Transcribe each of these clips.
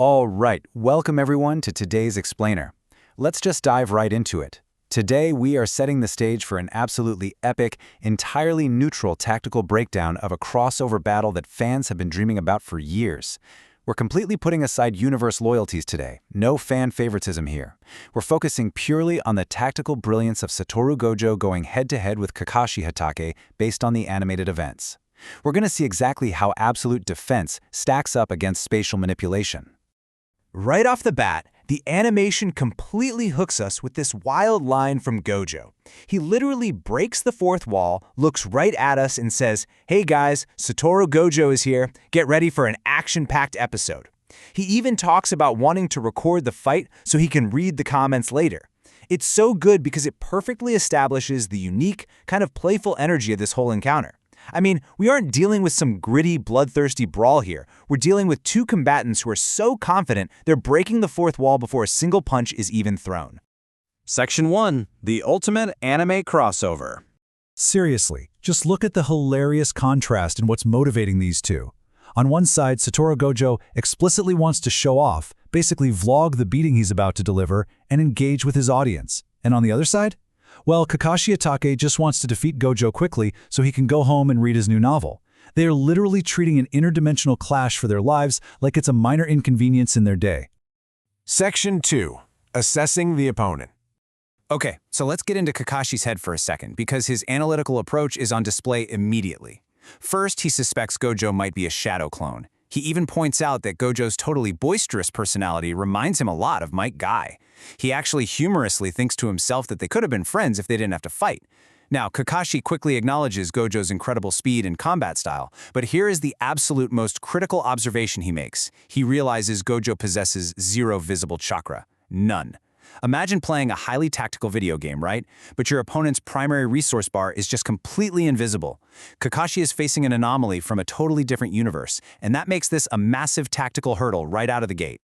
All right, welcome everyone to today's explainer. Let's just dive right into it. Today we are setting the stage for an absolutely epic, entirely neutral tactical breakdown of a crossover battle that fans have been dreaming about for years. We're completely putting aside universe loyalties today, no fan favoritism here. We're focusing purely on the tactical brilliance of Satoru Gojo going head-to-head with Kakashi Hatake based on the animated events. We're going to see exactly how absolute defense stacks up against spatial manipulation. Right off the bat, the animation completely hooks us with this wild line from Gojo. He literally breaks the fourth wall, looks right at us and says, "Hey guys, Satoru Gojo is here. Get ready for an action-packed episode." He even talks about wanting to record the fight so he can read the comments later. It's so good because it perfectly establishes the unique, kind of playful energy of this whole encounter. I mean, we aren't dealing with some gritty, bloodthirsty brawl here. We're dealing with two combatants who are so confident they're breaking the fourth wall before a single punch is even thrown. Section 1. The Ultimate Anime Crossover. Seriously, just look at the hilarious contrast in what's motivating these two. On one side, Satoru Gojo explicitly wants to show off, basically vlog the beating he's about to deliver, and engage with his audience. And on the other side? Well, Kakashi Hatake just wants to defeat Gojo quickly so he can go home and read his new novel. They are literally treating an interdimensional clash for their lives like it's a minor inconvenience in their day. Section 2. Assessing the opponent. Okay, so let's get into Kakashi's head for a second, because his analytical approach is on display immediately. First, he suspects Gojo might be a shadow clone. He even points out that Gojo's totally boisterous personality reminds him a lot of Mike Guy. He actually humorously thinks to himself that they could have been friends if they didn't have to fight. Now, Kakashi quickly acknowledges Gojo's incredible speed and combat style, but here is the absolute most critical observation he makes. He realizes Gojo possesses zero visible chakra. None. Imagine playing a highly tactical video game, right? But your opponent's primary resource bar is just completely invisible. Kakashi is facing an anomaly from a totally different universe, and that makes this a massive tactical hurdle right out of the gate.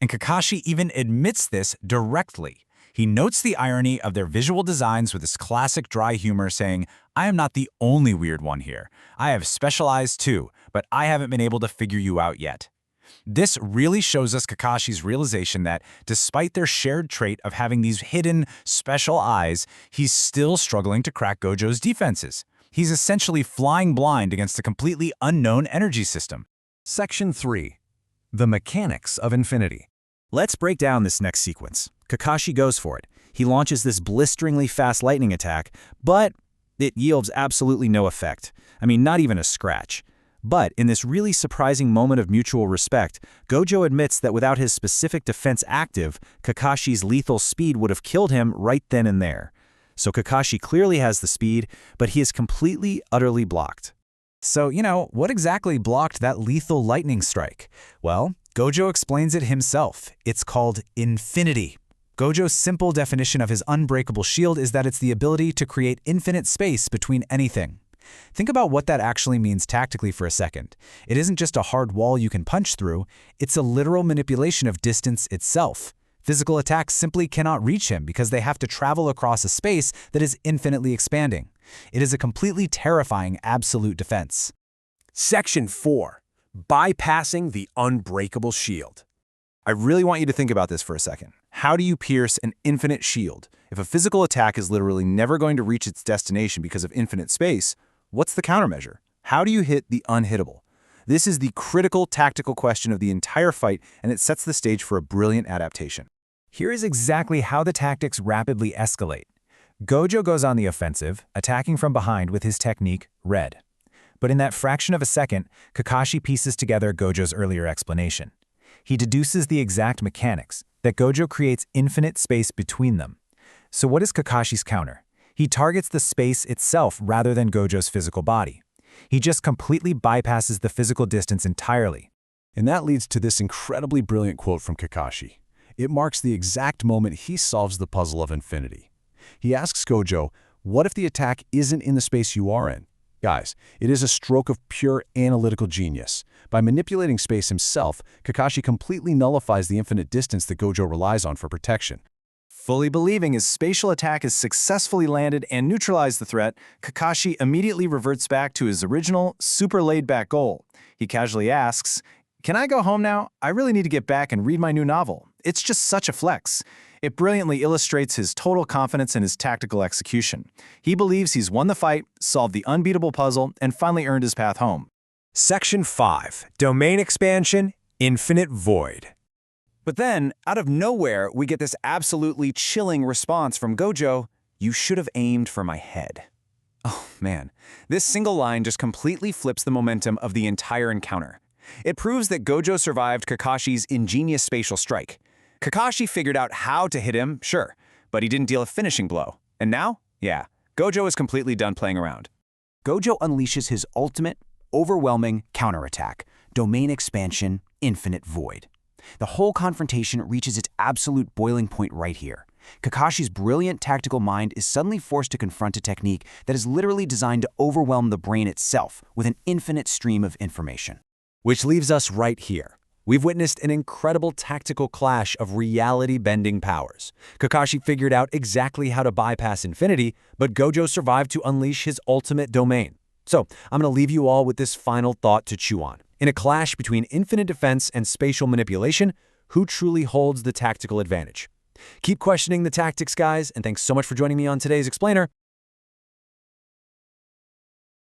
And Kakashi even admits this directly. He notes the irony of their visual designs with his classic dry humor, saying, "I am not the only weird one here. I have specialized too, but I haven't been able to figure you out yet." This really shows us Kakashi's realization that, despite their shared trait of having these hidden, special eyes, he's still struggling to crack Gojo's defenses. He's essentially flying blind against a completely unknown energy system. Section 3. The Mechanics of Infinity. Let's break down this next sequence. Kakashi goes for it. He launches this blisteringly fast lightning attack, but it yields absolutely no effect. I mean, not even a scratch. But in this really surprising moment of mutual respect, Gojo admits that without his specific defense active, Kakashi's lethal speed would have killed him right then and there. So Kakashi clearly has the speed, but he is completely, utterly blocked. So, what exactly blocked that lethal lightning strike? Well, Gojo explains it himself. It's called infinity. Gojo's simple definition of his unbreakable shield is that it's the ability to create infinite space between anything. Think about what that actually means tactically for a second. It isn't just a hard wall you can punch through, it's a literal manipulation of distance itself. Physical attacks simply cannot reach him because they have to travel across a space that is infinitely expanding. It is a completely terrifying absolute defense. Section 4. Bypassing the unbreakable shield. I really want you to think about this for a second. How do you pierce an infinite shield? If a physical attack is literally never going to reach its destination because of infinite space, what's the countermeasure? How do you hit the unhittable? This is the critical tactical question of the entire fight, and it sets the stage for a brilliant adaptation. Here is exactly how the tactics rapidly escalate. Gojo goes on the offensive, attacking from behind with his technique, Red. But in that fraction of a second, Kakashi pieces together Gojo's earlier explanation. He deduces the exact mechanics, that Gojo creates infinite space between them. So what is Kakashi's counter? He targets the space itself rather than Gojo's physical body. He just completely bypasses the physical distance entirely. And that leads to this incredibly brilliant quote from Kakashi. It marks the exact moment he solves the puzzle of infinity. He asks Gojo, what if the attack isn't in the space you are in? Guys, it is a stroke of pure analytical genius. By manipulating space himself, Kakashi completely nullifies the infinite distance that Gojo relies on for protection. Fully believing his spatial attack has successfully landed and neutralized the threat, Kakashi immediately reverts back to his original, super laid-back goal. He casually asks, Can I go home now? I really need to get back and read my new novel. It's just such a flex. It brilliantly illustrates his total confidence in his tactical execution. He believes he's won the fight, solved the unbeatable puzzle, and finally earned his path home. Section 5. Domain Expansion, Infinite Void. But then, out of nowhere, we get this absolutely chilling response from Gojo, "You should have aimed for my head." Oh man, this single line just completely flips the momentum of the entire encounter. It proves that Gojo survived Kakashi's ingenious spatial strike. Kakashi figured out how to hit him, sure, but he didn't deal a finishing blow. And now, yeah, Gojo is completely done playing around. Gojo unleashes his ultimate, overwhelming counterattack, Domain Expansion, Infinite Void. The whole confrontation reaches its absolute boiling point right here. Kakashi's brilliant tactical mind is suddenly forced to confront a technique that is literally designed to overwhelm the brain itself with an infinite stream of information. Which leaves us right here. We've witnessed an incredible tactical clash of reality-bending powers. Kakashi figured out exactly how to bypass infinity, but Gojo survived to unleash his ultimate domain. So, I'm going to leave you all with this final thought to chew on. In a clash between infinite defense and spatial manipulation, who truly holds the tactical advantage? Keep questioning the tactics, guys, and thanks so much for joining me on today's Explainer.